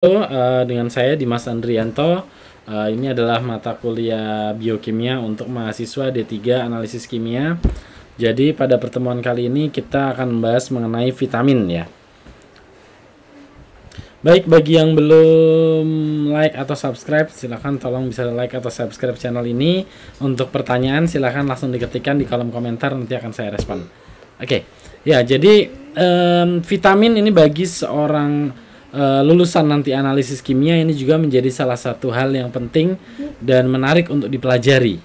Dengan saya Dimas Andrianto. Ini adalah mata kuliah biokimia untuk mahasiswa D3 analisis kimia. Jadi pada pertemuan kali ini kita akan membahas mengenai vitamin ya. Baik, bagi yang belum like atau subscribe, silahkan tolong bisa like atau subscribe channel ini. Untuk pertanyaan silahkan langsung diketikkan di kolom komentar, nanti akan saya respon. Oke, ya jadi vitamin ini bagi seorang lulusan nanti analisis kimia ini juga menjadi salah satu hal yang penting dan menarik untuk dipelajari.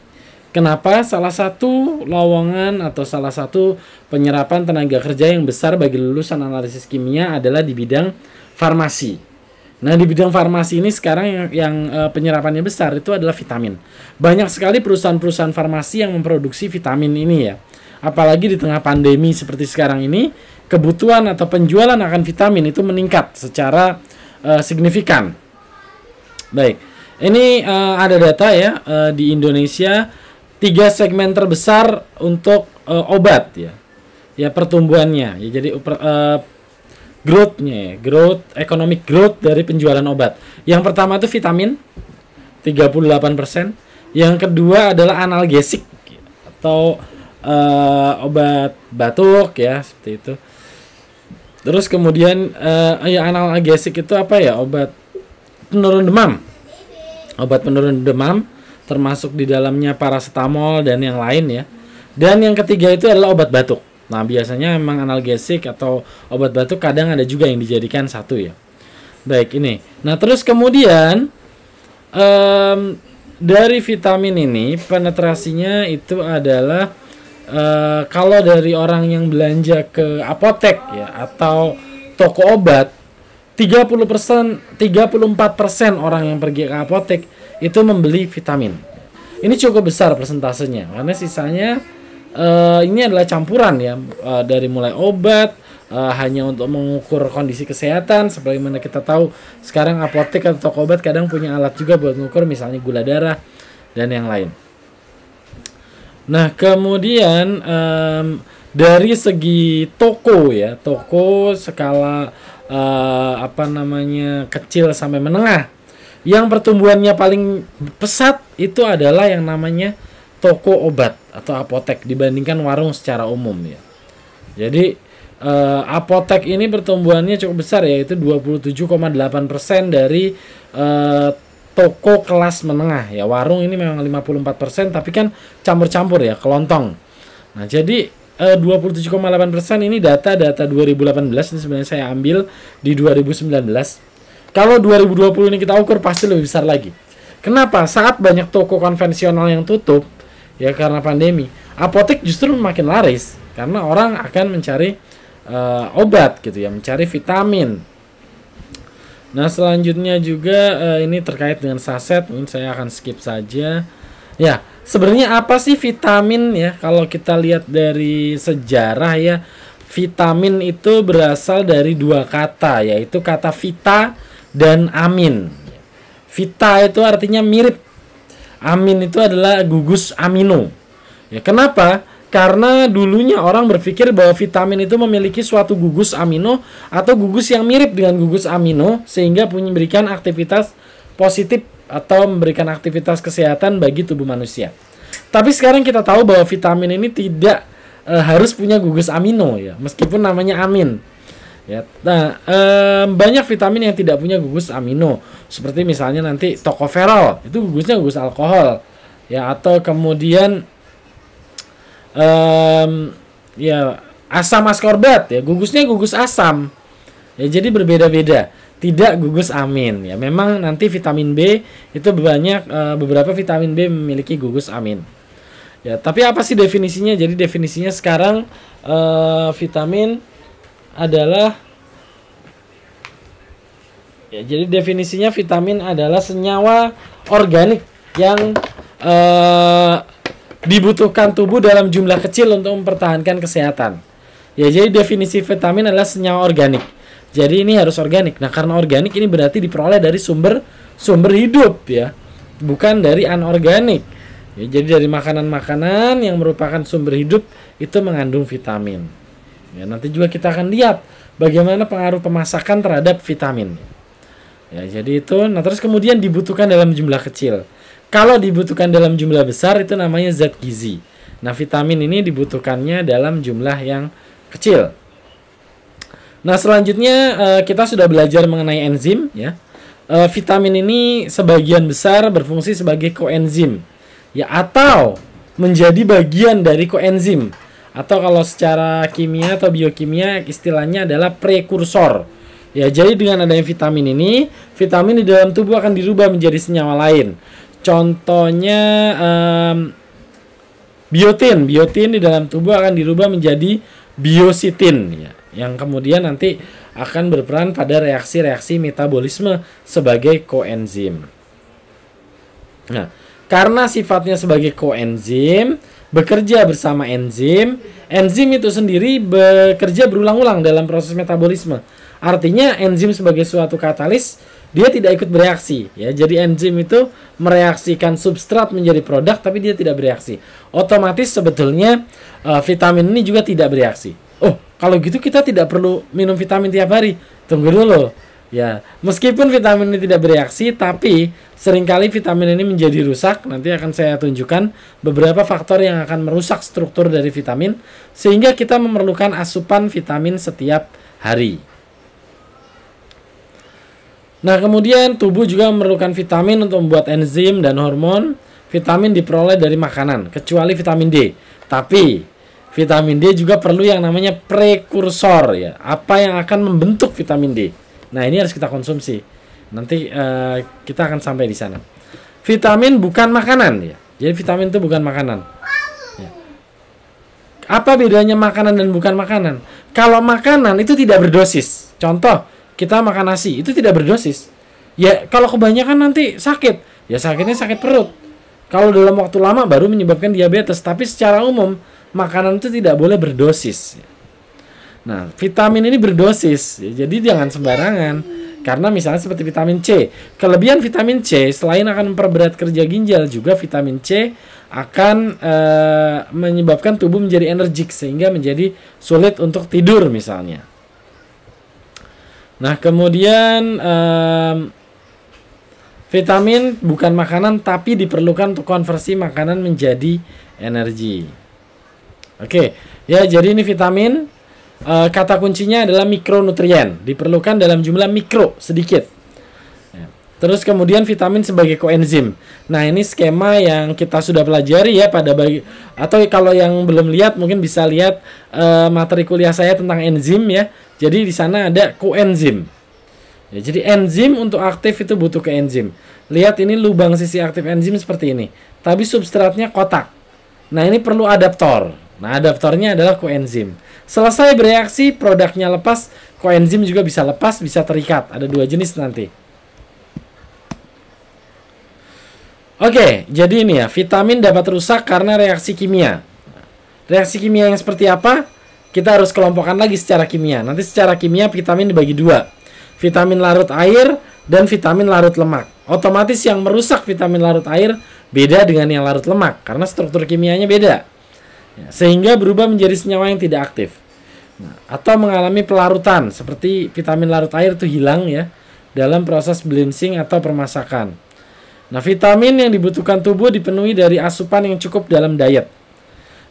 Kenapa? Salah satu lowongan atau salah satu penyerapan tenaga kerja yang besar bagi lulusan analisis kimia adalah di bidang farmasi. Nah, di bidang farmasi ini sekarang yang penyerapannya besar itu adalah vitamin. Banyak sekali perusahaan-perusahaan farmasi yang memproduksi vitamin ini ya. Apalagi di tengah pandemi seperti sekarang ini, kebutuhan atau penjualan akan vitamin itu meningkat secara signifikan. Baik, ini ada data ya, di Indonesia 3 segmen terbesar untuk obat ya. Ya, pertumbuhannya ya, jadi growth-nya ya, economic growth dari penjualan obat. Yang pertama itu vitamin 38%, yang kedua adalah analgesik atau obat batuk ya, seperti itu. Terus kemudian ya analgesik itu apa ya? Obat penurun demam. Obat penurun demam termasuk di dalamnya paracetamol dan yang lain ya. Dan yang ketiga itu adalah obat batuk. Nah, biasanya memang analgesik atau obat batuk kadang ada juga yang dijadikan satu ya. Baik, ini. Nah, terus kemudian dari vitamin ini penetrasinya itu adalah kalau dari orang yang belanja ke apotek ya atau toko obat, 30%, 34% orang yang pergi ke apotek itu membeli vitamin. Ini cukup besar persentasenya karena sisanya ini adalah campuran ya, dari mulai obat hanya untuk mengukur kondisi kesehatan. Sebagaimana kita tahu sekarang apotek atau toko obat kadang punya alat juga buat mengukur misalnya gula darah dan yang lain. Nah, kemudian dari segi toko ya, toko skala kecil sampai menengah, yang pertumbuhannya paling pesat itu adalah yang namanya toko obat atau apotek dibandingkan warung secara umum ya. Jadi apotek ini pertumbuhannya cukup besar, yaitu 27,8% dari toko kelas menengah ya. Warung ini memang 54%, tapi kan campur-campur ya, kelontong. Nah, jadi 27,8% ini data 2018, ini sebenarnya saya ambil di 2019. Kalau 2020 ini kita ukur pasti lebih besar lagi. Kenapa? Saat banyak toko konvensional yang tutup ya karena pandemi, apotek justru makin laris karena orang akan mencari obat gitu ya, mencari vitamin. Nah, selanjutnya juga ini terkait dengan saset, mungkin saya akan skip saja. Ya, sebenarnya apa sih vitamin ya? Kalau kita lihat dari sejarah ya, vitamin itu berasal dari 2 kata, yaitu kata vita dan amin. Vita itu artinya mirip. Amin itu adalah gugus amino. Ya, kenapa? Karena dulunya orang berpikir bahwa vitamin itu memiliki suatu gugus amino atau gugus yang mirip dengan gugus amino sehingga memberikan aktivitas positif atau memberikan aktivitas kesehatan bagi tubuh manusia. Tapi sekarang kita tahu bahwa vitamin ini tidak harus punya gugus amino ya, meskipun namanya amin. Ya, nah, banyak vitamin yang tidak punya gugus amino, seperti misalnya nanti tocopherol, itu gugusnya gugus alkohol ya, atau kemudian ya asam ascorbat ya, gugusnya gugus asam ya, jadi berbeda-beda, tidak gugus amin ya. Memang nanti vitamin B itu banyak, beberapa vitamin B memiliki gugus amin ya. Tapi apa sih definisinya? Jadi definisinya sekarang vitamin adalah ya, jadi definisinya vitamin adalah senyawa organik yang dibutuhkan tubuh dalam jumlah kecil untuk mempertahankan kesehatan. Ya, jadi definisi vitamin adalah senyawa organik. Jadi ini harus organik. Nah, karena organik ini berarti diperoleh dari sumber hidup ya, bukan dari anorganik. Ya, jadi dari makanan-makanan yang merupakan sumber hidup itu mengandung vitamin. Ya, nanti juga kita akan lihat bagaimana pengaruh pemasakan terhadap vitamin. Ya, jadi itu. Nah, terus kemudian dibutuhkan dalam jumlah kecil. Kalau dibutuhkan dalam jumlah besar itu namanya zat gizi. Nah, vitamin ini dibutuhkannya dalam jumlah yang kecil. Nah, selanjutnya kita sudah belajar mengenai enzim ya. Vitamin ini sebagian besar berfungsi sebagai koenzim ya, atau menjadi bagian dari koenzim, atau kalau secara kimia atau biokimia istilahnya adalah prekursor. Ya, jadi dengan adanya vitamin ini, vitamin di dalam tubuh akan dirubah menjadi senyawa lain. Contohnya biotin. Biotin di dalam tubuh akan dirubah menjadi biositin ya, yang kemudian nanti akan berperan pada reaksi-reaksi metabolisme sebagai koenzim. Nah, karena sifatnya sebagai koenzim, bekerja bersama enzim, enzim itu sendiri bekerja berulang-ulang dalam proses metabolisme. Artinya enzim sebagai suatu katalis, dia tidak ikut bereaksi ya. Jadi enzim itu mereaksikan substrat menjadi produk, tapi dia tidak bereaksi. Otomatis sebetulnya vitamin ini juga tidak bereaksi. Oh, kalau gitu kita tidak perlu minum vitamin tiap hari. Tunggu dulu. Ya, meskipun vitamin ini tidak bereaksi, tapi seringkali vitamin ini menjadi rusak. Nanti akan saya tunjukkan beberapa faktor yang akan merusak struktur dari vitamin, sehingga kita memerlukan asupan vitamin setiap hari. Nah, kemudian tubuh juga memerlukan vitamin untuk membuat enzim dan hormon. Vitamin diperoleh dari makanan, kecuali vitamin D. Tapi vitamin D juga perlu yang namanya prekursor ya. Apa yang akan membentuk vitamin D? Nah, ini harus kita konsumsi. Nanti kita akan sampai di sana. Vitamin bukan makanan ya. Jadi vitamin itu bukan makanan. Ya. Apa bedanya makanan dan bukan makanan? Kalau makanan itu tidak berdosis. Contoh, kita makan nasi itu tidak berdosis. Ya, kalau kebanyakan nanti sakit. Ya, sakitnya sakit perut. Kalau dalam waktu lama baru menyebabkan diabetes. Tapi secara umum makanan itu tidak boleh berdosis. Nah, vitamin ini berdosis. Ya, jadi jangan sembarangan. Karena misalnya seperti vitamin C. Kelebihan vitamin C selain akan memperberat kerja ginjal, juga vitamin C akan menyebabkan tubuh menjadi energik sehingga menjadi sulit untuk tidur misalnya. Nah, kemudian vitamin bukan makanan tapi diperlukan untuk konversi makanan menjadi energi. Oke, ya, jadi ini vitamin. Kata kuncinya adalah mikronutrien, diperlukan dalam jumlah mikro, sedikit. Ya. Terus kemudian vitamin sebagai koenzim. Nah, ini skema yang kita sudah pelajari ya pada atau kalau yang belum lihat mungkin bisa lihat materi kuliah saya tentang enzim ya. Jadi di sana ada koenzim. Ya, jadi enzim untuk aktif itu butuh koenzim. Lihat ini lubang sisi aktif enzim seperti ini. Tapi substratnya kotak. Nah, ini perlu adaptor. Nah, adaptornya adalah koenzim. Selesai bereaksi, produknya lepas, koenzim juga bisa lepas, bisa terikat. Ada dua jenis nanti. Oke, jadi ini ya, vitamin dapat rusak karena reaksi kimia. Reaksi kimia yang seperti apa? Kita harus kelompokkan lagi secara kimia. Nanti secara kimia vitamin dibagi dua. Vitamin larut air dan vitamin larut lemak. Otomatis yang merusak vitamin larut air beda dengan yang larut lemak. Karena struktur kimianya beda. Ya, sehingga berubah menjadi senyawa yang tidak aktif. Nah, atau mengalami pelarutan. Seperti vitamin larut air itu hilang ya dalam proses blenching atau permasakan. Nah, vitamin yang dibutuhkan tubuh dipenuhi dari asupan yang cukup dalam diet.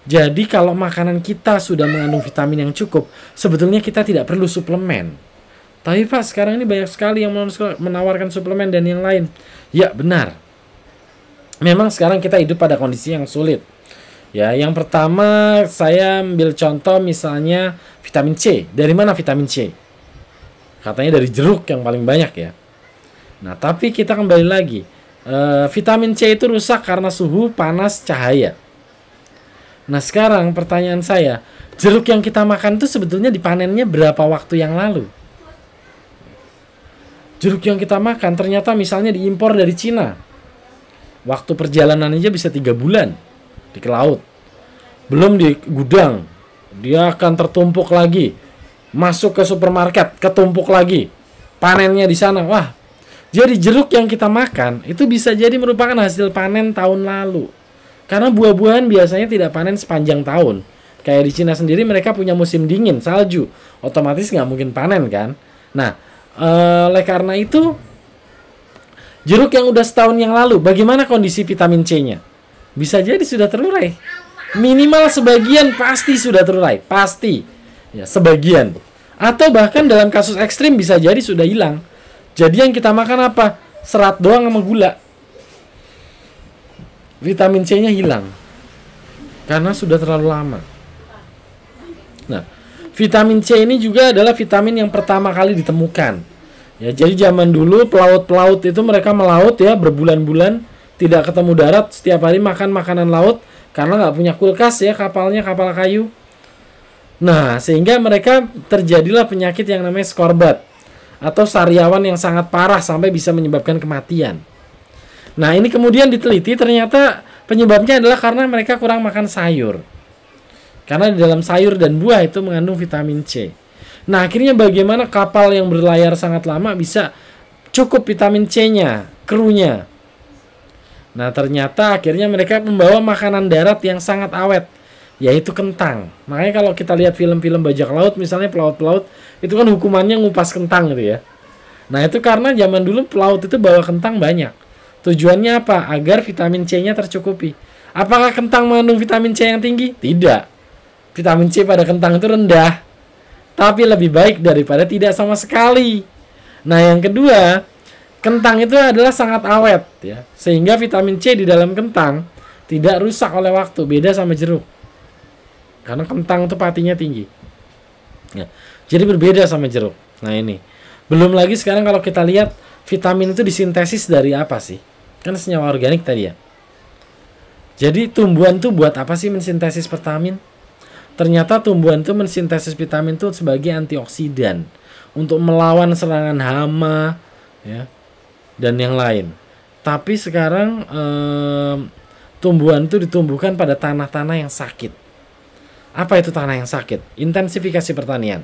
Jadi kalau makanan kita sudah mengandung vitamin yang cukup, sebetulnya kita tidak perlu suplemen. Tapi Pak, sekarang ini banyak sekali yang menawarkan suplemen dan yang lain. Ya, benar. Memang sekarang kita hidup pada kondisi yang sulit. Ya, yang pertama saya ambil contoh misalnya vitamin C. Dari mana vitamin C? Katanya dari jeruk yang paling banyak ya. Nah, tapi kita kembali lagi. Vitamin C itu rusak karena suhu, panas, cahaya. Nah, sekarang pertanyaan saya, jeruk yang kita makan itu sebetulnya dipanennya berapa waktu yang lalu? Jeruk yang kita makan ternyata misalnya diimpor dari Cina. Waktu perjalanan aja bisa 3 bulan di laut. Belum di gudang. Dia akan tertumpuk lagi. Masuk ke supermarket, ketumpuk lagi. Panennya di sana. Wah. Jadi jeruk yang kita makan itu bisa jadi merupakan hasil panen tahun lalu. Karena buah-buahan biasanya tidak panen sepanjang tahun. Kayak di Cina sendiri mereka punya musim dingin, salju. Otomatis nggak mungkin panen kan. Nah, oleh karena itu Jeruk yang udah setahun yang lalu, bagaimana kondisi vitamin C-nya? Bisa jadi sudah terurai. Minimal sebagian pasti sudah terurai, pasti. Ya, sebagian. Atau bahkan dalam kasus ekstrim bisa jadi sudah hilang. Jadi yang kita makan apa? Serat doang sama gula. Vitamin C-nya hilang. Karena sudah terlalu lama. Nah, vitamin C ini juga adalah vitamin yang pertama kali ditemukan. Ya, jadi zaman dulu pelaut-pelaut itu mereka melaut ya berbulan-bulan tidak ketemu darat, setiap hari makan makanan laut karena nggak punya kulkas ya kapalnya kapal kayu. Nah, sehingga mereka terjadilah penyakit yang namanya skorbat atau sariawan yang sangat parah sampai bisa menyebabkan kematian. Nah, ini kemudian diteliti ternyata penyebabnya adalah karena mereka kurang makan sayur. Karena di dalam sayur dan buah itu mengandung vitamin C. Nah, akhirnya bagaimana kapal yang berlayar sangat lama bisa cukup vitamin C-nya, krunya. Nah, ternyata akhirnya mereka membawa makanan darat yang sangat awet, yaitu kentang. Makanya kalau kita lihat film-film bajak laut, misalnya pelaut-pelaut, itu kan hukumannya ngupas kentang gitu ya. Nah, itu karena zaman dulu pelaut itu bawa kentang banyak. Tujuannya apa? Agar vitamin C-nya tercukupi. Apakah kentang mengandung vitamin C yang tinggi? Tidak. Vitamin C pada kentang itu rendah. Tapi lebih baik daripada tidak sama sekali. Nah, yang kedua, kentang itu adalah sangat awet ya. Sehingga vitamin C di dalam kentang tidak rusak oleh waktu, beda sama jeruk. Karena kentang itu patinya tinggi. Ya. Jadi berbeda sama jeruk. Nah, ini. Belum lagi sekarang kalau kita lihat vitamin itu disintesis dari apa sih? Kan senyawa organik tadi ya. Jadi tumbuhan tuh buat apa sih mensintesis vitamin? Ternyata tumbuhan itu mensintesis vitamin itu sebagai antioksidan untuk melawan serangan hama ya, dan yang lain. Tapi sekarang tumbuhan itu ditumbuhkan pada tanah-tanah yang sakit. Apa itu tanah yang sakit? Intensifikasi pertanian.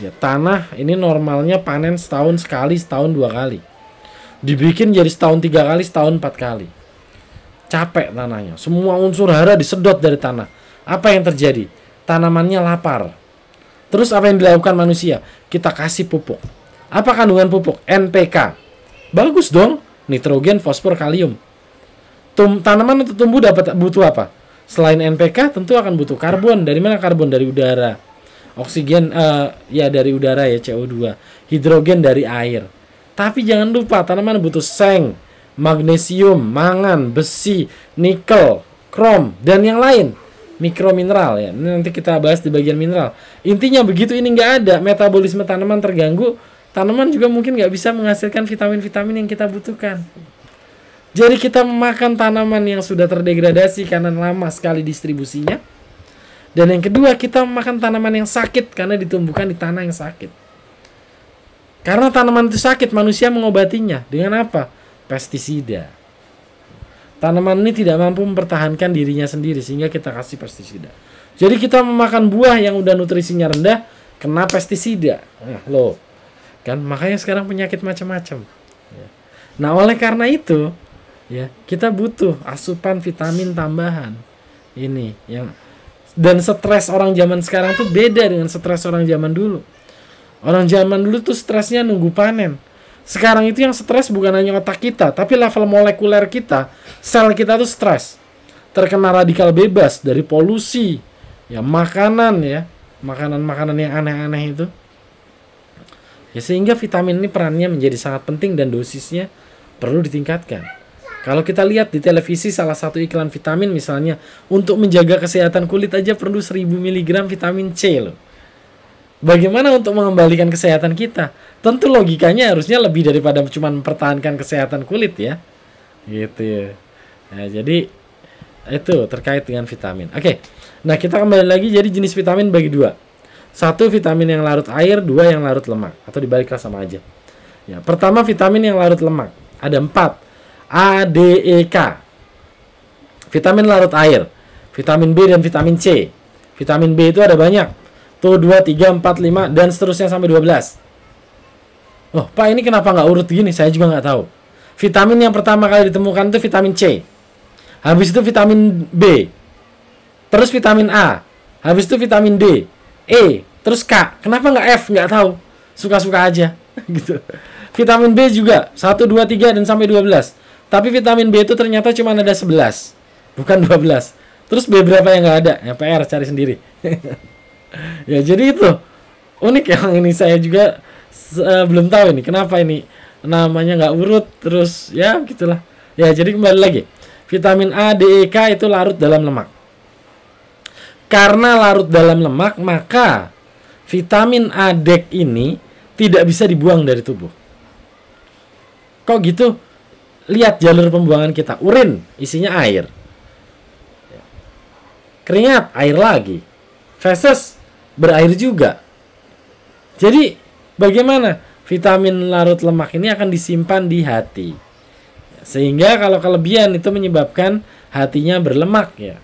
Ya, tanah ini normalnya panen setahun sekali, setahun 2 kali. Dibikin jadi setahun 3 kali, setahun 4 kali. Capek tanahnya. Semua unsur hara disedot dari tanah. Apa yang terjadi? Tanamannya lapar. Terus apa yang dilakukan manusia? Kita kasih pupuk. Apa kandungan pupuk? NPK. Bagus dong. Nitrogen, fosfor, kalium. Tanaman untuk tumbuh butuh apa? Selain NPK tentu akan butuh karbon. Dari mana karbon? Dari udara. Oksigen ya dari udara ya, CO2. Hidrogen dari air. Tapi jangan lupa tanaman butuh seng, magnesium, mangan, besi, nikel, krom, dan yang lain. Mikromineral ya. Ini nanti kita bahas di bagian mineral. Intinya begitu ini nggak ada, metabolisme tanaman terganggu, tanaman juga mungkin nggak bisa menghasilkan vitamin-vitamin yang kita butuhkan. Jadi kita memakan tanaman yang sudah terdegradasi karena lama sekali distribusinya. Dan yang kedua, kita memakan tanaman yang sakit karena ditumbuhkan di tanah yang sakit. Karena tanaman itu sakit, manusia mengobatinya dengan apa? Pestisida. Tanaman ini tidak mampu mempertahankan dirinya sendiri sehingga kita kasih pestisida. Jadi kita memakan buah yang udah nutrisinya rendah kena pestisida. Nah, loh. Kan makanya sekarang penyakit macam-macam. Nah, oleh karena itu, ya, kita butuh asupan vitamin tambahan. Ini yang dan stres orang zaman sekarang tuh beda dengan stres orang zaman dulu. Orang zaman dulu tuh stresnya nunggu panen. Sekarang itu yang stres bukan hanya otak kita, tapi level molekuler kita, sel kita tuh stres. Terkena radikal bebas dari polusi, ya makanan ya, makanan-makanan yang aneh-aneh itu. Ya sehingga vitamin ini perannya menjadi sangat penting dan dosisnya perlu ditingkatkan. Kalau kita lihat di televisi salah satu iklan vitamin misalnya, untuk menjaga kesehatan kulit aja perlu 1000 mg vitamin C loh. Bagaimana untuk mengembalikan kesehatan kita? Tentu logikanya harusnya lebih daripada cuma mempertahankan kesehatan kulit ya. Gitu ya. Nah, jadi itu terkait dengan vitamin. Oke. Nah, kita kembali lagi jadi jenis vitamin bagi 2. 1 vitamin yang larut air, 2 yang larut lemak. Atau dibaliklah sama aja. Ya, pertama vitamin yang larut lemak. Ada 4. A, D, E, K. Vitamin larut air. Vitamin B dan vitamin C. Vitamin B itu ada banyak. Tuh 2, 3, 4, 5 dan seterusnya sampai 12. Oh, Pak, ini kenapa nggak urut gini? Saya juga nggak tahu. Vitamin yang pertama kali ditemukan itu vitamin C. Habis itu vitamin B. Terus vitamin A. Habis itu vitamin D. E. Terus K. Kenapa nggak F? Nggak tahu. Suka-suka aja. gitu. Vitamin B juga 1, 2, 3 dan sampai 12. Tapi vitamin B itu ternyata cuma ada 11, bukan 12. Terus B berapa yang nggak ada? Ya PR cari sendiri. Ya jadi itu unik yang ini saya juga belum tahu ini kenapa ini namanya nggak urut, terus ya gitulah. Ya jadi kembali lagi, vitamin A, D, E, K itu larut dalam lemak. Karena larut dalam lemak, maka vitamin A, D ini tidak bisa dibuang dari tubuh. Kok gitu? Lihat jalur pembuangan kita, urin isinya air, keringat air lagi, feses berair juga. Jadi bagaimana? Vitamin larut lemak ini akan disimpan di hati. Sehingga kalau kelebihan itu menyebabkan hatinya berlemak ya.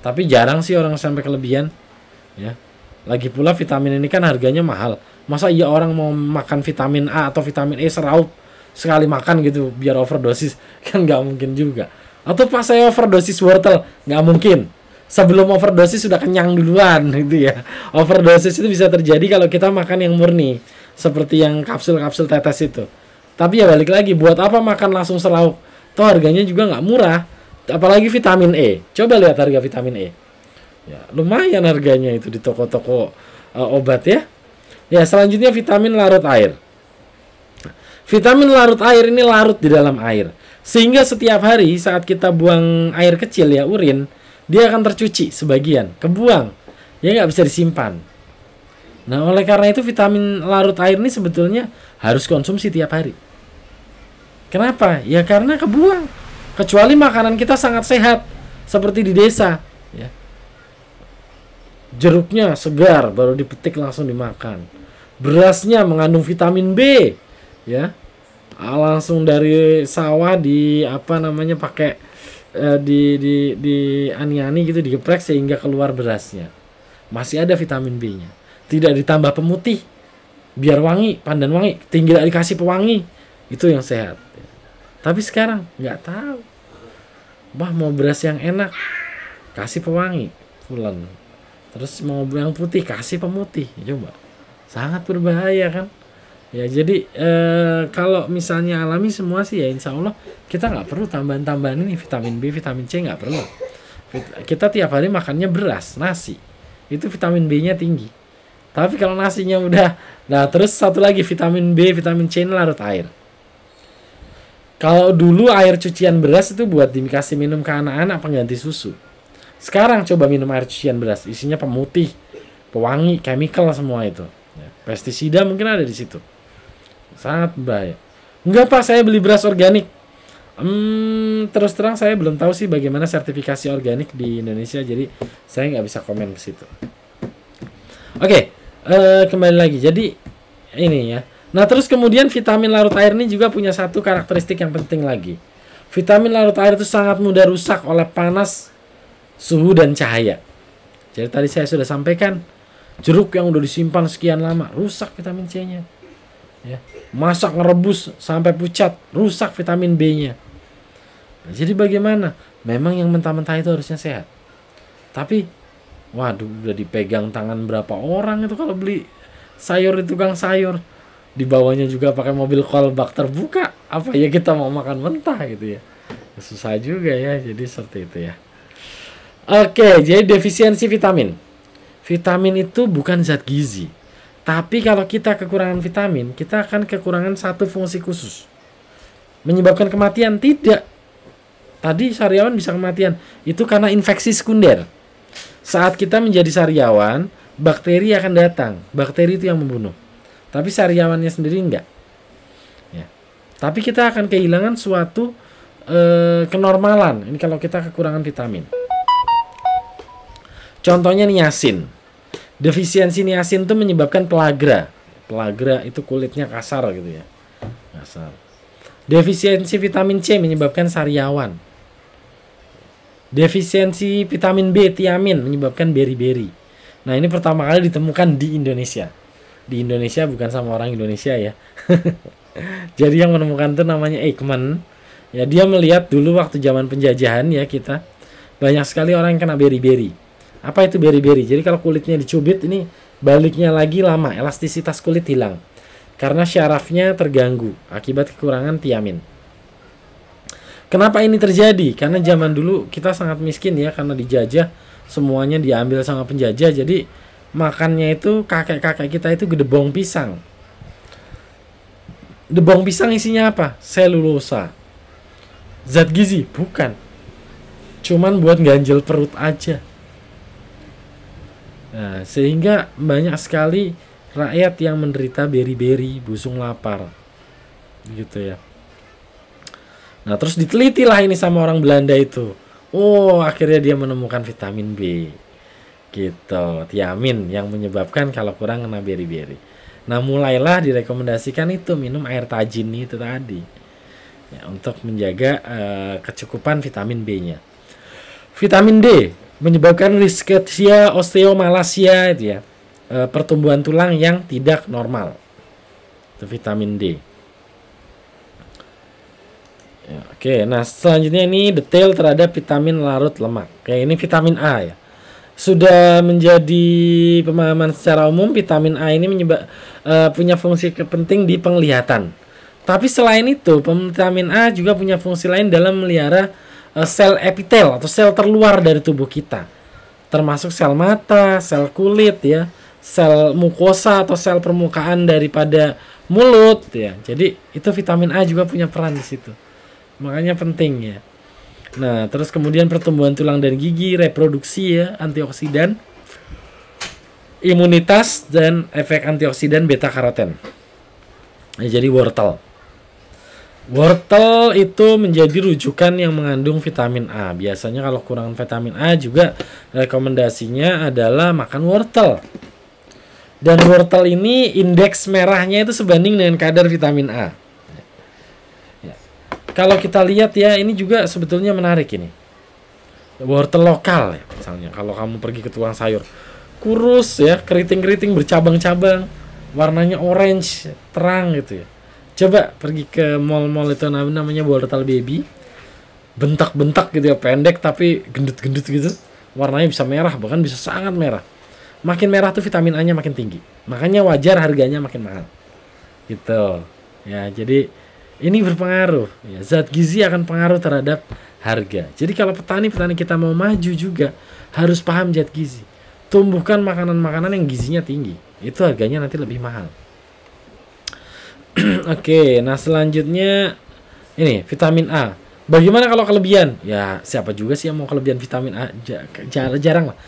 Tapi jarang sih orang sampai kelebihan ya. Lagi pula vitamin ini kan harganya mahal. Masa iya orang mau makan vitamin A atau vitamin E seraup sekali makan gitu biar overdosis? Kan nggak mungkin juga. Atau pas saya overdosis wortel, nggak mungkin. Sebelum overdosis sudah kenyang duluan gitu ya. Overdosis itu bisa terjadi kalau kita makan yang murni, seperti yang kapsul-kapsul tetes itu. Tapi ya balik lagi, buat apa makan langsung seraup? Toh harganya juga nggak murah. Apalagi vitamin E. Coba lihat harga vitamin E. Ya, lumayan harganya itu di toko-toko obat ya. Ya, selanjutnya vitamin larut air. Vitamin larut air ini larut di dalam air. Sehingga setiap hari saat kita buang air kecil ya, urin, dia akan tercuci sebagian, kebuang. Ya nggak bisa disimpan. Nah, oleh karena itu vitamin larut air ini sebetulnya harus konsumsi tiap hari. Kenapa? Ya karena kebuang. Kecuali makanan kita sangat sehat, seperti di desa. Ya. Jeruknya segar, baru dipetik langsung dimakan. Berasnya mengandung vitamin B, ya. Langsung dari sawah pakai di ani-ani gitu, digeprek sehingga keluar berasnya. Masih ada vitamin B-nya. Tidak ditambah pemutih biar wangi, pandan wangi, tinggal dikasih pewangi. Itu yang sehat. Tapi sekarang nggak tahu. Mau beras yang enak, kasih pewangi, pulen. Terus mau yang putih, kasih pemutih. Coba. Sangat berbahaya kan? Ya jadi kalau misalnya alami semua sih ya insya Allah kita nggak perlu tambahan-tambahan ini, vitamin B, vitamin C nggak perlu. Kita tiap hari makannya beras, nasi, itu vitamin B-nya tinggi. Tapi kalau nasinya udah, nah terus satu lagi vitamin B, vitamin C ini larut air. Kalau dulu air cucian beras itu buat dikasih minum ke anak-anak pengganti susu. Sekarang coba minum air cucian beras, isinya pemutih, pewangi, chemical semua itu. Ya, pestisida mungkin ada di situ. Sangat bahaya. Enggak Pak, saya beli beras organik. Terus terang saya belum tahu sih bagaimana sertifikasi organik di Indonesia, jadi saya nggak bisa komen ke situ. Oke, kembali lagi. Jadi ini ya. Nah terus kemudian vitamin larut air ini juga punya satu karakteristik yang penting lagi. Vitamin larut air itu sangat mudah rusak oleh panas, suhu dan cahaya. Jadi tadi saya sudah sampaikan, jeruk yang udah disimpan sekian lama rusak vitamin C-nya. Ya, masak ngerebus sampai pucat, rusak vitamin B-nya. Nah, jadi bagaimana? Memang yang mentah-mentah itu harusnya sehat. Tapi waduh, udah dipegang tangan berapa orang itu kalau beli sayur di tukang sayur. Di bawahnya juga pakai mobil kolbak terbuka. Apa ya kita mau makan mentah gitu ya. Susah juga ya, jadi seperti itu ya. Oke, jadi defisiensi vitamin. Vitamin itu bukan zat gizi. Tapi kalau kita kekurangan vitamin, kita akan kekurangan satu fungsi khusus. Menyebabkan kematian? Tidak. Tadi sariawan bisa kematian. Itu karena infeksi sekunder. Saat kita menjadi sariawan, bakteri akan datang. Bakteri itu yang membunuh. Tapi sariawannya sendiri enggak. Ya. Tapi kita akan kehilangan suatu kenormalan. Ini kalau kita kekurangan vitamin. Contohnya niasin. Defisiensi niasin itu menyebabkan pelagra. Pelagra itu kulitnya kasar gitu ya. Kasar. Defisiensi vitamin C menyebabkan sariawan. Defisiensi vitamin B, tiamin menyebabkan beri-beri. Nah, ini pertama kali ditemukan di Indonesia. Di Indonesia bukan sama orang Indonesia ya. Jadi yang menemukan itu namanya Ekman. Ya, dia melihat dulu waktu zaman penjajahan ya kita. Banyak sekali orang yang kena beri-beri. Apa itu beri-beri? Jadi kalau kulitnya dicubit ini baliknya lagi lama, elastisitas kulit hilang. karena syarafnya terganggu akibat kekurangan tiamin. Kenapa ini terjadi? Karena zaman dulu kita sangat miskin ya, karena dijajah, semuanya diambil sama penjajah. Jadi makannya itu kakek-kakek kita itu gedebong pisang. Gedebong pisang isinya apa? Selulosa. Zat gizi? Bukan. Cuman buat ganjel perut aja. Nah, sehingga banyak sekali rakyat yang menderita beri-beri, busung lapar. Gitu ya. Nah, terus ditelitilah ini sama orang Belanda itu. Oh, akhirnya dia menemukan vitamin B. Gitu, tiamin yang menyebabkan kalau kurang kena beri-beri. Nah, mulailah direkomendasikan itu minum air tajin itu tadi. Ya, untuk menjaga kecukupan vitamin B-nya. Vitamin D menyebabkan rickettsia, osteomalacia itu ya. Pertumbuhan tulang yang tidak normal. Itu vitamin D. Ya, oke, nah selanjutnya ini detail terhadap vitamin larut lemak. Kayak ini vitamin A ya. Sudah menjadi pemahaman secara umum vitamin A ini punya fungsi penting di penglihatan. Tapi selain itu, vitamin A juga punya fungsi lain dalam memelihara sel epitel atau sel terluar dari tubuh kita. Termasuk sel mata, sel kulit ya, sel mukosa atau sel permukaan daripada mulut ya. Jadi itu vitamin A juga punya peran di situ. Makanya penting ya. Nah, terus kemudian pertumbuhan tulang dan gigi, reproduksi ya, antioksidan, imunitas, dan efek antioksidan beta karoten. Nah, jadi wortel. Wortel itu menjadi rujukan yang mengandung vitamin A. Biasanya kalau kurang vitamin A juga rekomendasinya adalah makan wortel. Dan wortel ini indeks merahnya itu sebanding dengan kadar vitamin A. Kalau kita lihat ya, ini juga sebetulnya menarik ini. Wortel lokal ya, misalnya kalau kamu pergi ke tukang sayur, kurus ya, keriting-keriting bercabang-cabang, warnanya orange, terang gitu ya. Coba pergi ke mall-mall itu namanya wortel baby, bentak-bentak gitu ya, pendek tapi gendut-gendut gitu. Warnanya bisa merah, bahkan bisa sangat merah. Makin merah tuh vitamin A-nya makin tinggi. Makanya wajar harganya makin mahal. Gitu. Ya, jadi ini berpengaruh ya, zat gizi akan pengaruh terhadap harga. Jadi kalau petani kita mau maju juga harus paham zat gizi. Tumbuhkan makanan-makanan yang gizinya tinggi. Itu harganya nanti lebih mahal. Oke, nah selanjutnya ini vitamin A. Bagaimana kalau kelebihan? Ya, siapa juga sih yang mau kelebihan vitamin A? Jarang lah.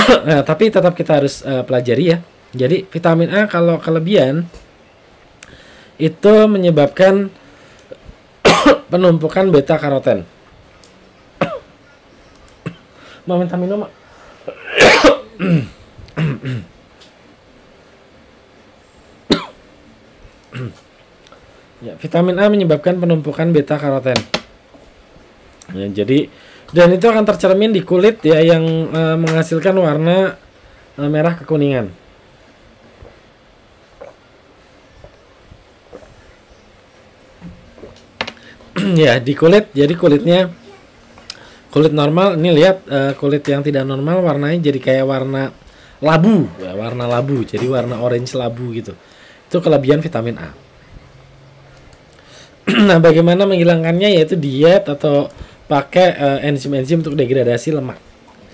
Nah, tapi tetap kita harus pelajari ya. Jadi vitamin A kalau kelebihan itu menyebabkan penumpukan beta karoten. Mau minta minum, Mak? Ya, vitamin A menyebabkan penumpukan beta karoten. Ya, jadi dan itu akan tercermin di kulit ya, yang menghasilkan warna merah kekuningan. Ya, di kulit, jadi kulitnya kulit normal ini lihat, kulit yang tidak normal warnanya jadi kayak warna labu ya, warna labu, jadi warna orange labu gitu. Itu kelebihan vitamin A. Nah, bagaimana menghilangkannya? Yaitu diet atau pakai enzim-enzim untuk degradasi lemak.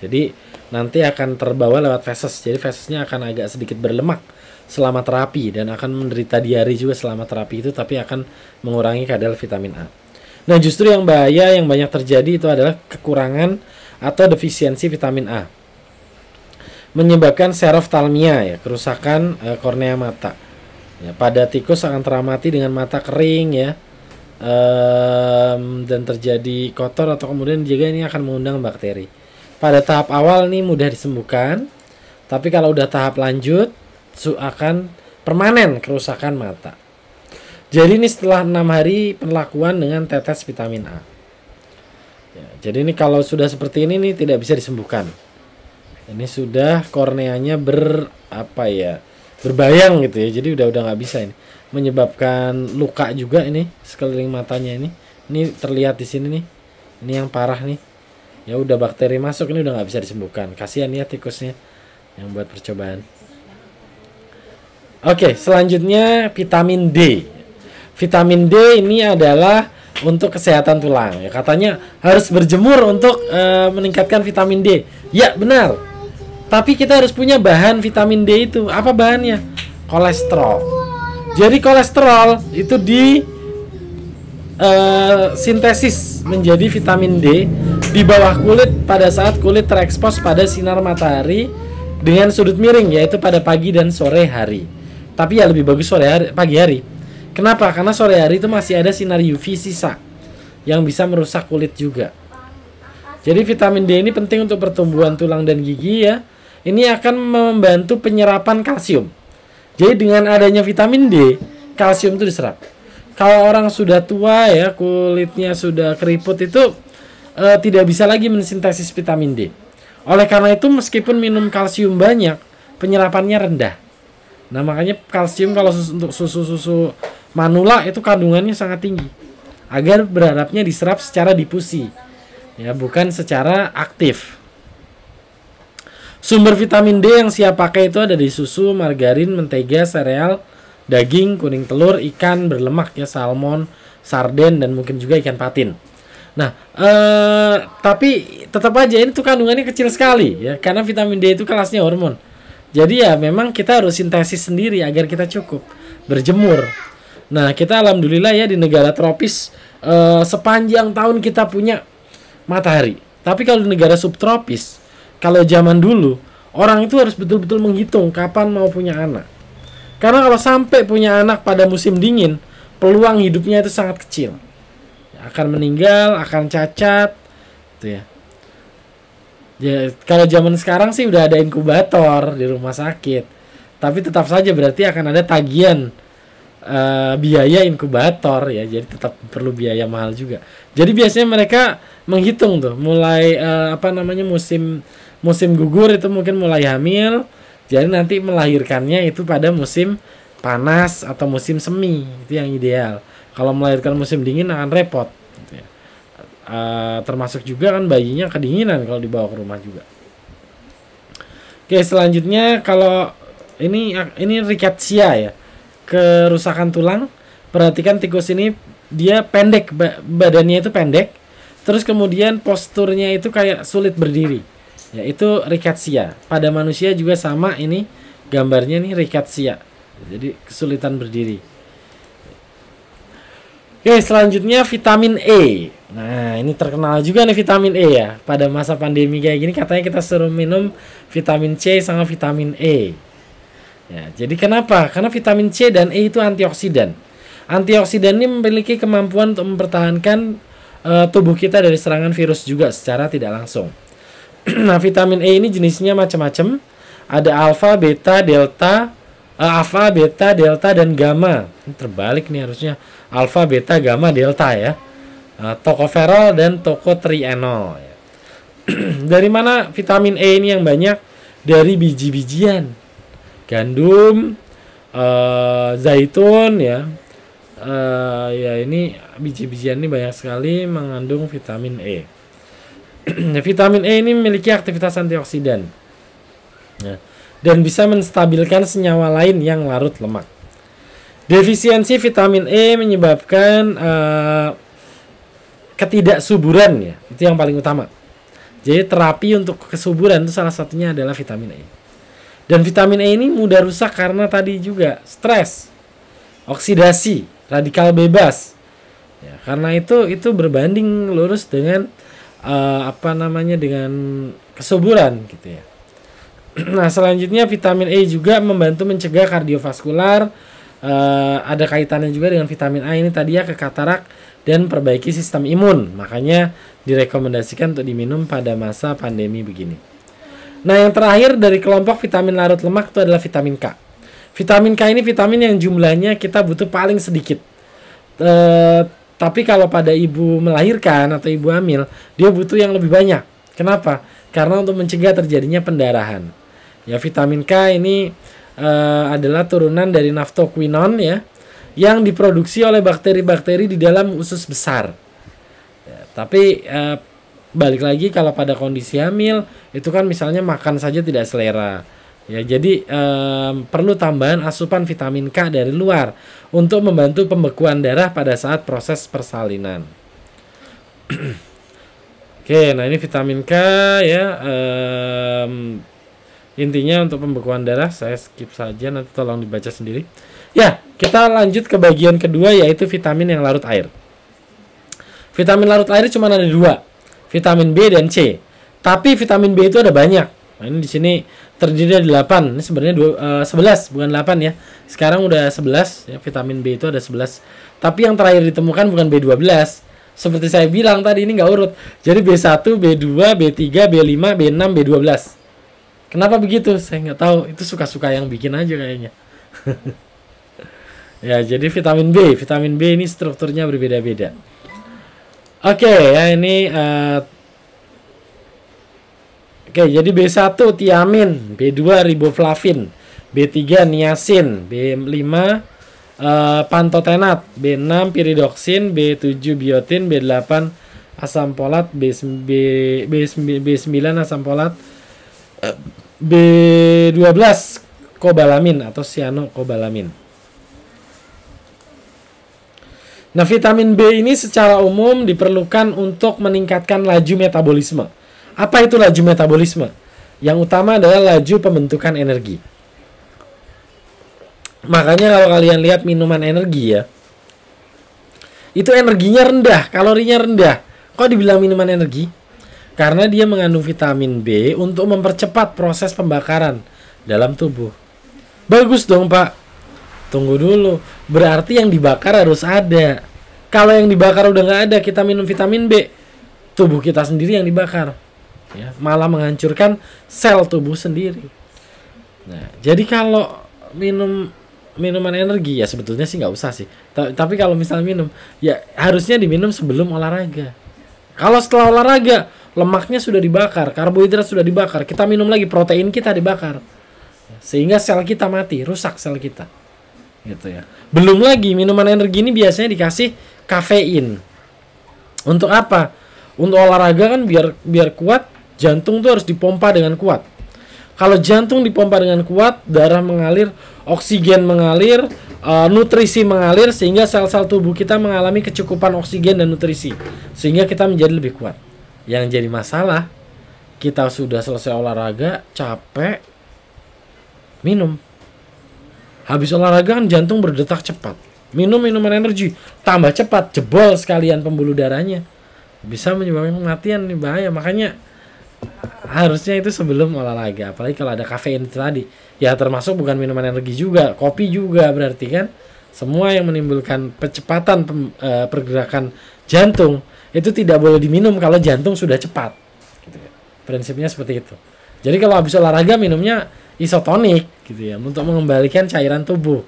Jadi nanti akan terbawa lewat feses, jadi fesesnya akan agak sedikit berlemak selama terapi dan akan menderita diare juga selama terapi itu, tapi akan mengurangi kadar vitamin A. Nah, justru yang bahaya yang banyak terjadi itu adalah kekurangan atau defisiensi vitamin A. Menyebabkan seroftalmia ya, kerusakan kornea mata. Ya, pada tikus akan teramati dengan mata kering ya. Dan terjadi kotor atau kemudian juga ini akan mengundang bakteri. Pada tahap awal nih mudah disembuhkan, tapi kalau udah tahap lanjut akan permanen kerusakan mata. Jadi ini setelah 6 hari penlakuan dengan tetes vitamin A. Ya, jadi ini kalau sudah seperti ini nih tidak bisa disembuhkan. Ini sudah korneanya berbayang gitu ya. Jadi udah nggak bisa ini. Menyebabkan luka juga ini sekeliling matanya ini. Ini terlihat di sini nih. Ini yang parah nih. Ya udah bakteri masuk, ini udah nggak bisa disembuhkan. Kasihan ya tikusnya yang buat percobaan. Oke, selanjutnya vitamin D. Vitamin D ini adalah untuk kesehatan tulang. Ya, katanya harus berjemur untuk meningkatkan vitamin D. Ya, benar. Tapi kita harus punya bahan vitamin D itu. Apa bahannya? Kolesterol. Jadi kolesterol itu di sintesis menjadi vitamin D di bawah kulit pada saat kulit terekspos pada sinar matahari dengan sudut miring, yaitu pada pagi dan sore hari. Tapi ya lebih bagus pagi hari. Kenapa? Karena sore hari itu masih ada sinar UV sisa yang bisa merusak kulit juga. Jadi vitamin D ini penting untuk pertumbuhan tulang dan gigi ya. Ini akan membantu penyerapan kalsium. Jadi dengan adanya vitamin D, kalsium itu diserap. Kalau orang sudah tua ya, kulitnya sudah keriput itu tidak bisa lagi mensintesis vitamin D. Oleh karena itu meskipun minum kalsium banyak, penyerapannya rendah. Nah makanya kalsium kalau untuk susu-susu manula itu kandungannya sangat tinggi. Agar berharapnya diserap secara difusi, ya bukan secara aktif. Sumber vitamin D yang siap pakai itu ada di susu, margarin, mentega, sereal, daging, kuning telur, ikan berlemak ya, salmon, sarden, dan mungkin juga ikan patin. Nah, tapi tetap aja ini tuh kandungannya kecil sekali ya, karena vitamin D itu kelasnya hormon. Jadi ya memang kita harus sintesis sendiri agar kita cukup berjemur. Nah, kita alhamdulillah ya di negara tropis sepanjang tahun kita punya matahari. Tapi kalau di negara subtropis, kalau zaman dulu orang itu harus betul-betul menghitung kapan mau punya anak. Karena kalau sampai punya anak pada musim dingin, peluang hidupnya itu sangat kecil. Akan meninggal, akan cacat, gitu ya. Ya, kalau zaman sekarang sih udah ada inkubator di rumah sakit, tapi tetap saja berarti akan ada tagihan biaya inkubator ya, jadi tetap perlu biaya mahal juga. Jadi biasanya mereka menghitung tuh, mulai musim gugur itu mungkin mulai hamil, jadi nanti melahirkannya itu pada musim panas atau musim semi, itu yang ideal. Kalau melahirkan musim dingin akan repot. Gitu ya. Termasuk juga kan bayinya kedinginan kalau dibawa ke rumah juga. Oke, selanjutnya kalau ini rickettsia ya, kerusakan tulang. Perhatikan tikus ini dia pendek, badannya itu pendek, terus kemudian posturnya itu kayak sulit berdiri. Ya, itu rickettsia. Pada manusia juga sama, ini gambarnya nih rickettsia. Jadi kesulitan berdiri. Oke, selanjutnya vitamin E. Nah, ini terkenal juga nih vitamin E ya. Pada masa pandemi kayak gini katanya kita suruh minum vitamin C sama vitamin E. Ya, jadi kenapa? Karena vitamin C dan E itu antioksidan. Antioksidan ini memiliki kemampuan untuk mempertahankan tubuh kita dari serangan virus juga secara tidak langsung. Nah, vitamin E ini jenisnya macam-macam. Ada alfa, beta, delta, dan gamma. Ini terbalik nih harusnya. Alfa, beta, gamma, delta ya. Tocopherol dan tocotrienol ya. Dari mana vitamin E ini yang banyak? Dari biji-bijian, gandum, zaitun ya. Ya ini biji-bijian ini banyak sekali mengandung vitamin E. Vitamin E ini memiliki aktivitas antioksidan ya, dan bisa menstabilkan senyawa lain yang larut lemak. Defisiensi vitamin E menyebabkan ketidaksuburan ya, itu yang paling utama. Jadi terapi untuk kesuburan itu salah satunya adalah vitamin E. Dan vitamin E ini mudah rusak karena tadi juga stres, oksidasi, radikal bebas. Ya, karena itu berbanding lurus dengan dengan kesuburan gitu ya. Nah, selanjutnya vitamin E juga membantu mencegah kardiovaskular. Ada kaitannya juga dengan vitamin A ini tadi ya, ke katarak dan perbaiki sistem imun. Makanya direkomendasikan untuk diminum pada masa pandemi begini. Nah, yang terakhir dari kelompok vitamin larut lemak itu adalah vitamin K. Vitamin K ini vitamin yang jumlahnya kita butuh paling sedikit. Tapi kalau pada ibu melahirkan atau ibu hamil, dia butuh yang lebih banyak. Kenapa? Karena untuk mencegah terjadinya pendarahan. Ya, vitamin K ini adalah turunan dari naftoquinone ya, yang diproduksi oleh bakteri-bakteri di dalam usus besar. Ya, tapi balik lagi kalau pada kondisi hamil itu kan misalnya makan saja tidak selera, Ya, jadi perlu tambahan asupan vitamin K dari luar untuk membantu pembekuan darah pada saat proses persalinan. Oke, nah ini vitamin K ya. Intinya untuk pembekuan darah saya skip saja, nanti tolong dibaca sendiri. Ya, kita lanjut ke bagian kedua yaitu vitamin yang larut air. Vitamin larut air cuma ada 2, vitamin B dan C. Tapi vitamin B itu ada banyak. Nah, ini di sini terdiri dari 8. Ini sebenarnya 11, bukan 8 ya. Sekarang udah 11 ya, vitamin B itu ada 11. Tapi yang terakhir ditemukan bukan B12. Seperti saya bilang tadi, ini nggak urut. Jadi B1, B2, B3, B5, B6, B12. Kenapa begitu? Saya nggak tahu. Itu suka-suka yang bikin aja kayaknya. Ya, jadi vitamin B ini strukturnya berbeda-beda. Oke, ya ini jadi B1 tiamin, B2 riboflavin, B3 niacin, B5 pantotenat, B6 piridoksin, B7 biotin, B8 asam folat, B9 asam folat, B12 kobalamin atau cyanokobalamin. Nah, vitamin B ini secara umum diperlukan untuk meningkatkan laju metabolisme. Apa itu laju metabolisme? Yang utama adalah laju pembentukan energi. Makanya kalau kalian lihat minuman energi ya, itu energinya rendah, kalorinya rendah. Kok dibilang minuman energi? Karena dia mengandung vitamin B untuk mempercepat proses pembakaran dalam tubuh. Bagus dong, Pak. Tunggu dulu, berarti yang dibakar harus ada. Kalau yang dibakar udah nggak ada, kita minum vitamin B, tubuh kita sendiri yang dibakar, ya, malah menghancurkan sel tubuh sendiri. Nah, jadi kalau minuman energi ya sebetulnya sih nggak usah sih. Tapi kalau misalnya minum, ya harusnya diminum sebelum olahraga. Kalau setelah olahraga, lemaknya sudah dibakar, karbohidrat sudah dibakar, kita minum lagi, protein kita dibakar, sehingga sel kita mati, rusak sel kita. Gitu ya. Belum lagi minuman energi ini biasanya dikasih kafein. Untuk apa? Untuk olahraga kan biar kuat, jantung tuh harus dipompa dengan kuat. Kalau jantung dipompa dengan kuat, darah mengalir, oksigen mengalir, nutrisi mengalir, sehingga sel-sel tubuh kita mengalami kecukupan oksigen dan nutrisi, sehingga kita menjadi lebih kuat. Yang jadi masalah, kita sudah selesai olahraga, capek, minum. Habis olahraga kan jantung berdetak cepat. Minum minuman energi, tambah cepat, jebol sekalian pembuluh darahnya. Bisa menyebabkan kematian, nih bahaya. Makanya harusnya itu sebelum olahraga. Apalagi kalau ada kafein itu tadi. Ya termasuk bukan minuman energi juga, kopi juga berarti kan. Semua yang menimbulkan percepatan pergerakan jantung itu tidak boleh diminum kalau jantung sudah cepat. Gitu ya. Prinsipnya seperti itu. Jadi kalau habis olahraga minumnya isotonik gitu ya, untuk mengembalikan cairan tubuh.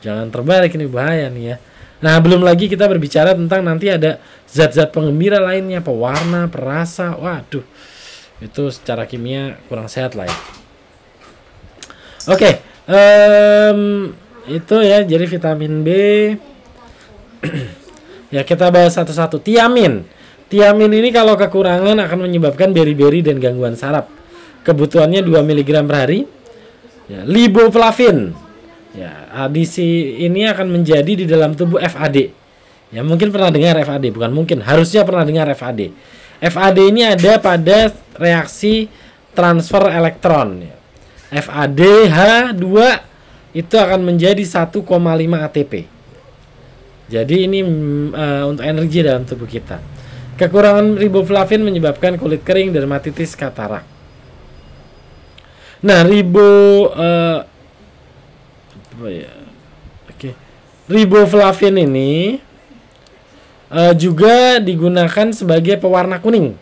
Jangan terbalik, ini bahaya nih ya. Nah, belum lagi kita berbicara tentang nanti ada zat-zat penggembira lainnya, pewarna, perasa. Waduh, itu secara kimia kurang sehat lah ya. Oke, itu ya, jadi vitamin B. Ya, kita bahas satu-satu. Tiamin ini kalau kekurangan akan menyebabkan beri-beri dan gangguan saraf. Kebutuhannya 2 mg per hari. Ya, riboflavin. Ya, adisi ini akan menjadi di dalam tubuh FAD. Ya, mungkin pernah dengar FAD, bukan mungkin, harusnya pernah dengar FAD. FAD ini ada pada reaksi transfer elektron. Ya. FADH2 itu akan menjadi 1,5 ATP. Jadi ini untuk energi dalam tubuh kita. Kekurangan riboflavin menyebabkan kulit kering, dermatitis, katarak. Nah, riboflavin ini juga digunakan sebagai pewarna kuning.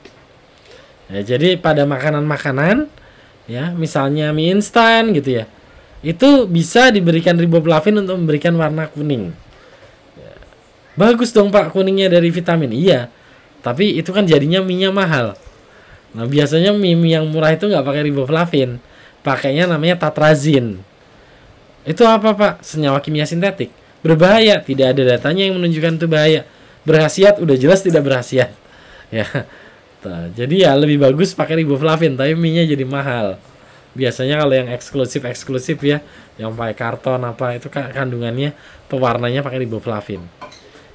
Ya, jadi pada makanan-makanan, ya, misalnya mie instan gitu ya, itu bisa diberikan riboflavin untuk memberikan warna kuning. Ya. Bagus dong Pak, kuningnya dari vitamin. Iya, tapi itu kan jadinya mie-nya mahal. Nah, biasanya mie yang murah itu nggak pakai riboflavin. Pakainya namanya tatrazin. Itu apa Pak? Senyawa kimia sintetik. Berbahaya, tidak ada datanya yang menunjukkan itu bahaya. Berkhasiat, udah jelas tidak berkhasiat. Ya. Jadi ya lebih bagus pakai riboflavin, tapi mie-nya jadi mahal. Biasanya kalau yang eksklusif ya, yang pakai karton apa itu kandungannya pewarnanya pakai riboflavin.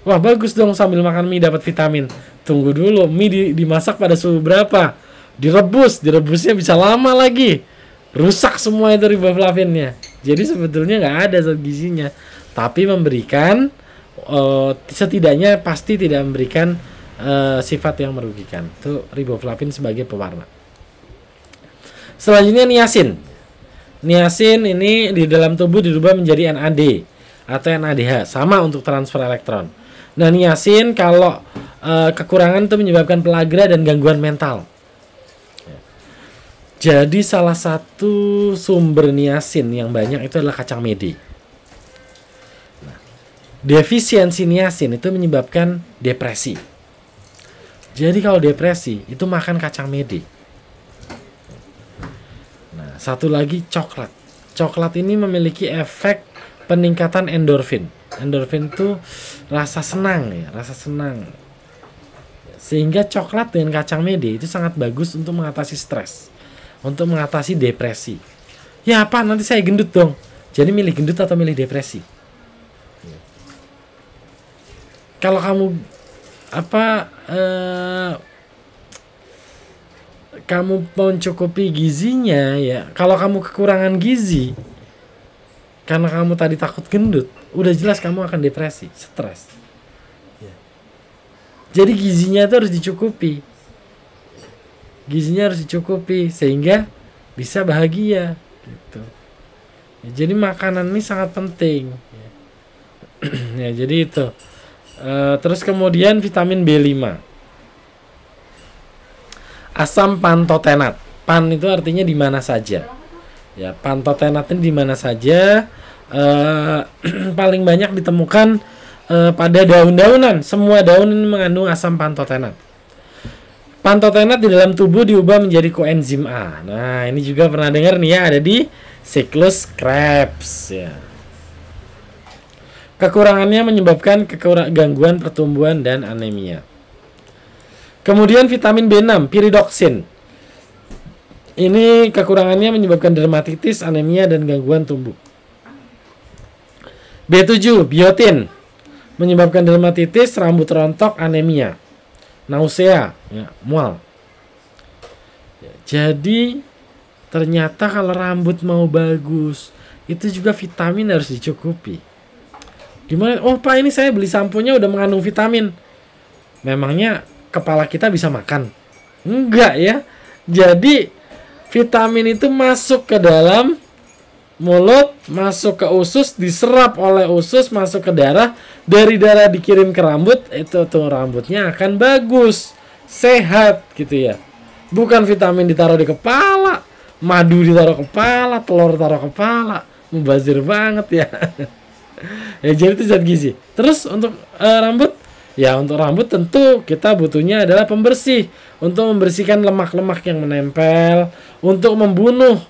Wah bagus dong, sambil makan mie dapat vitamin. Tunggu dulu, mie dimasak pada suhu berapa? Direbusnya bisa lama lagi. Rusak semua itu riboflavinnya. Jadi sebetulnya nggak ada zat gizinya. Tapi memberikan, setidaknya pasti tidak memberikan sifat yang merugikan. Itu riboflavin sebagai pewarna. Selanjutnya niacin. Niacin ini di dalam tubuh dirubah menjadi NAD atau NADH, sama untuk transfer elektron. Nah, niacin kalau kekurangan itu menyebabkan pellagra dan gangguan mental. Jadi salah satu sumber niacin yang banyak itu adalah kacang mede. Nah, defisiensi niacin itu menyebabkan depresi. Jadi kalau depresi itu makan kacang mede. Nah, satu lagi coklat. Coklat ini memiliki efek peningkatan endorfin. Endorfin itu rasa senang ya, rasa senang. Sehingga coklat dengan kacang mede itu sangat bagus untuk mengatasi stres, untuk mengatasi depresi. Ya apa, nanti saya gendut dong. Jadi milih gendut atau milih depresi? Kalau kamu kamu mencukupi gizinya ya, kalau kamu kekurangan gizi karena kamu tadi takut gendut, udah jelas kamu akan depresi, stres. Jadi gizinya itu harus dicukupi. Gizinya harus dicukupi sehingga bisa bahagia gitu. Ya, jadi makanan ini sangat penting. Ya, jadi itu. Terus kemudian vitamin B5. Asam pantotenat. Pan itu artinya di mana saja. Ya, pantotenat ini di mana saja. Paling banyak ditemukan pada daun-daunan. Semua daun ini mengandung asam pantotenat. Pantotenat di dalam tubuh diubah menjadi koenzim A. Nah, ini juga pernah dengar nih ya, ada di siklus Krebs ya. Kekurangannya menyebabkan gangguan pertumbuhan dan anemia. Kemudian vitamin B6, piridoksin. Ini kekurangannya menyebabkan dermatitis, anemia, dan gangguan tumbuh. B7, biotin. Menyebabkan dermatitis, rambut rontok, anemia, nausea, ya, mual. Jadi ternyata kalau rambut mau bagus, itu juga vitamin harus dicukupi. Gimana? Oh Pak, ini saya beli sampo-nya udah mengandung vitamin. Memangnya kepala kita bisa makan? Enggak ya. Jadi vitamin itu masuk ke dalam mulut, masuk ke usus, diserap oleh usus, masuk ke darah, dari darah dikirim ke rambut, itu tuh rambutnya akan bagus, sehat gitu ya. Bukan vitamin ditaruh di kepala, madu ditaruh kepala, telur taruh kepala, mubazir banget ya. Ya jadi itu zat gizi. Terus untuk rambut, ya untuk rambut tentu kita butuhnya adalah pembersih untuk membersihkan lemak-lemak yang menempel, untuk membunuh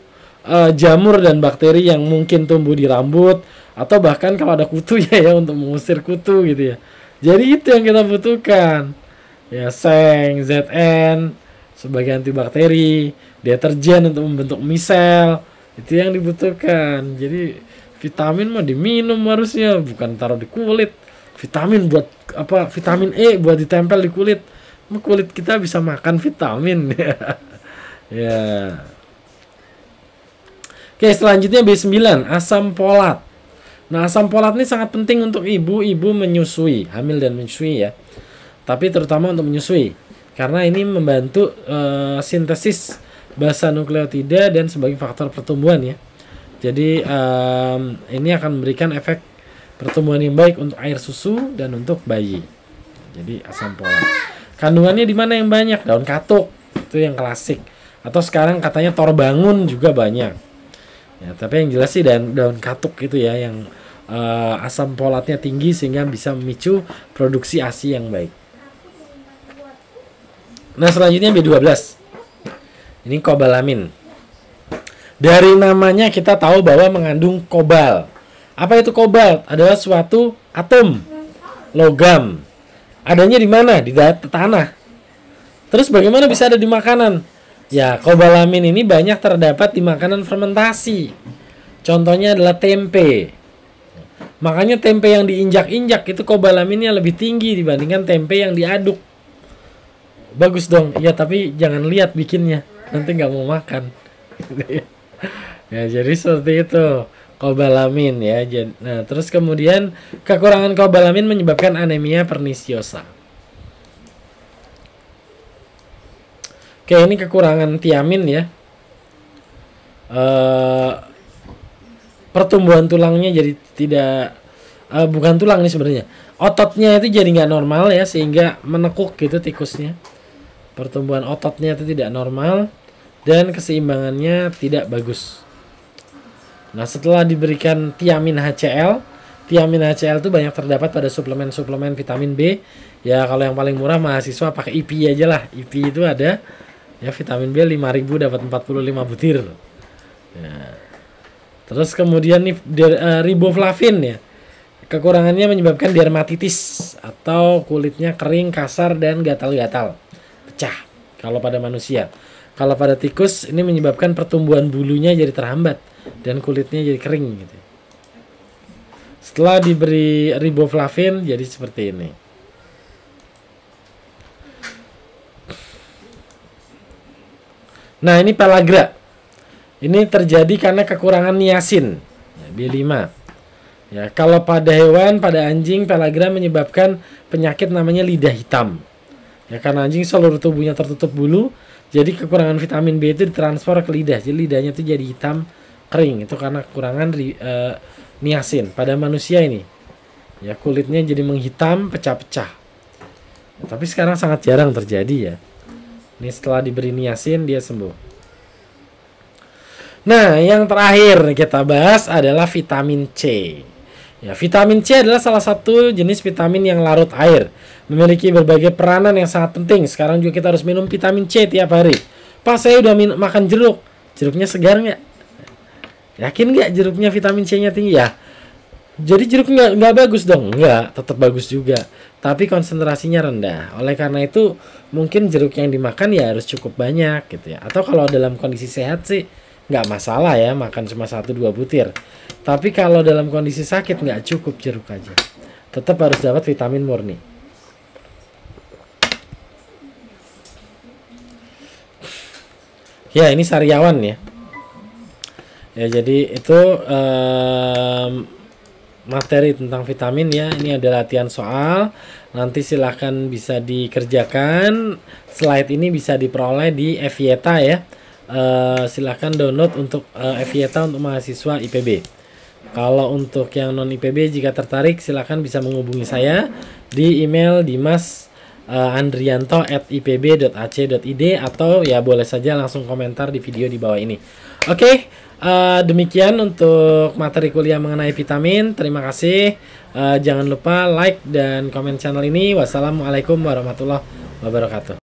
jamur dan bakteri yang mungkin tumbuh di rambut, atau bahkan kalau ada kutu ya untuk mengusir kutu gitu ya. Jadi itu yang kita butuhkan. Ya seng, ZN sebagai antibakteri, deterjen untuk membentuk misel, itu yang dibutuhkan. Jadi vitamin mah diminum harusnya, bukan taruh di kulit. Vitamin buat apa? Vitamin E buat ditempel di kulit. Kulit kita bisa makan vitamin ya. Ya. Oke, selanjutnya B9, asam folat. Nah, asam folat ini sangat penting untuk ibu-ibu menyusui, hamil dan menyusui ya. Tapi terutama untuk menyusui, karena ini membantu sintesis basa nukleotida dan sebagai faktor pertumbuhan ya. Jadi ini akan memberikan efek pertumbuhan yang baik untuk air susu dan untuk bayi. Jadi asam folat. Kandungannya di mana yang banyak? Daun katuk, itu yang klasik. Atau sekarang katanya torbangun juga banyak. Ya, tapi yang jelas sih daun katuk itu ya yang asam folatnya tinggi sehingga bisa memicu produksi ASI yang baik. Nah, selanjutnya B12. Ini kobalamin. Dari namanya kita tahu bahwa mengandung kobal. Apa itu kobalt? Adalah suatu atom logam. Adanya di mana? Di tanah. Terus bagaimana bisa ada di makanan? Ya, kobalamin ini banyak terdapat di makanan fermentasi. Contohnya adalah tempe. Makanya tempe yang diinjak-injak itu kobalaminnya lebih tinggi dibandingkan tempe yang diaduk. Bagus dong. Ya, tapi jangan lihat bikinnya. Nanti nggak mau makan. Ya, jadi seperti itu. Kobalamin ya. Nah, terus kemudian kekurangan kobalamin menyebabkan anemia pernisiosa. Oke, ini kekurangan tiamin ya. Pertumbuhan tulangnya jadi tidak bukan tulang nih sebenarnya. Ototnya itu jadi nggak normal ya, sehingga menekuk gitu tikusnya. Pertumbuhan ototnya itu tidak normal dan keseimbangannya tidak bagus. Nah, setelah diberikan tiamin HCl itu banyak terdapat pada suplemen-suplemen vitamin B. Ya, kalau yang paling murah mahasiswa pakai IP aja lah. IP itu ada ya, vitamin B 5000 dapat 45 butir. Ya. Terus kemudian nih riboflavin ya. Kekurangannya menyebabkan dermatitis atau kulitnya kering, kasar dan gatal-gatal. Pecah kalau pada manusia. Kalau pada tikus ini menyebabkan pertumbuhan bulunya jadi terhambat dan kulitnya jadi kering gitu. Setelah diberi riboflavin jadi seperti ini. Nah, ini pellagra. Ini terjadi karena kekurangan niacin, ya, B5. Ya, kalau pada hewan, pada anjing, pellagra menyebabkan penyakit namanya lidah hitam. Ya, karena anjing seluruh tubuhnya tertutup bulu, jadi kekurangan vitamin B itu ditransfer ke lidah. Jadi lidahnya itu jadi hitam, kering. Itu karena kekurangan niacin. Pada manusia ini, ya kulitnya jadi menghitam, pecah-pecah. Ya, tapi sekarang sangat jarang terjadi ya. Ini setelah diberi niacin dia sembuh. Nah, yang terakhir kita bahas adalah vitamin C. Ya, vitamin C adalah salah satu jenis vitamin yang larut air, memiliki berbagai peranan yang sangat penting. Sekarang juga kita harus minum vitamin C tiap hari. Pak, saya udah makan jeruk. Jeruknya segar nggak? Yakin nggak jeruknya vitamin C-nya tinggi ya? Jadi jeruk nggak bagus dong? Nggak, tetap bagus juga. Tapi konsentrasinya rendah. Oleh karena itu, mungkin jeruk yang dimakan ya harus cukup banyak gitu ya. Atau kalau dalam kondisi sehat sih nggak masalah ya, makan cuma 1-2 butir. Tapi kalau dalam kondisi sakit nggak cukup jeruk aja. Tetap harus dapat vitamin murni. Ya, ini sariawan ya. Ya, jadi itu materi tentang vitamin ya. Ini ada latihan soal. Nanti silahkan bisa dikerjakan. Slide ini bisa diperoleh di Evieta ya. Silahkan download untuk Evieta untuk mahasiswa IPB. Kalau untuk yang non IPB jika tertarik silahkan bisa menghubungi saya di email dimas andrianto@ipb.ac.id atau ya boleh saja langsung komentar di video di bawah ini. Oke, demikian untuk materi kuliah mengenai vitamin. Terima kasih. Jangan lupa like dan komen channel ini. Wassalamualaikum warahmatullahi wabarakatuh.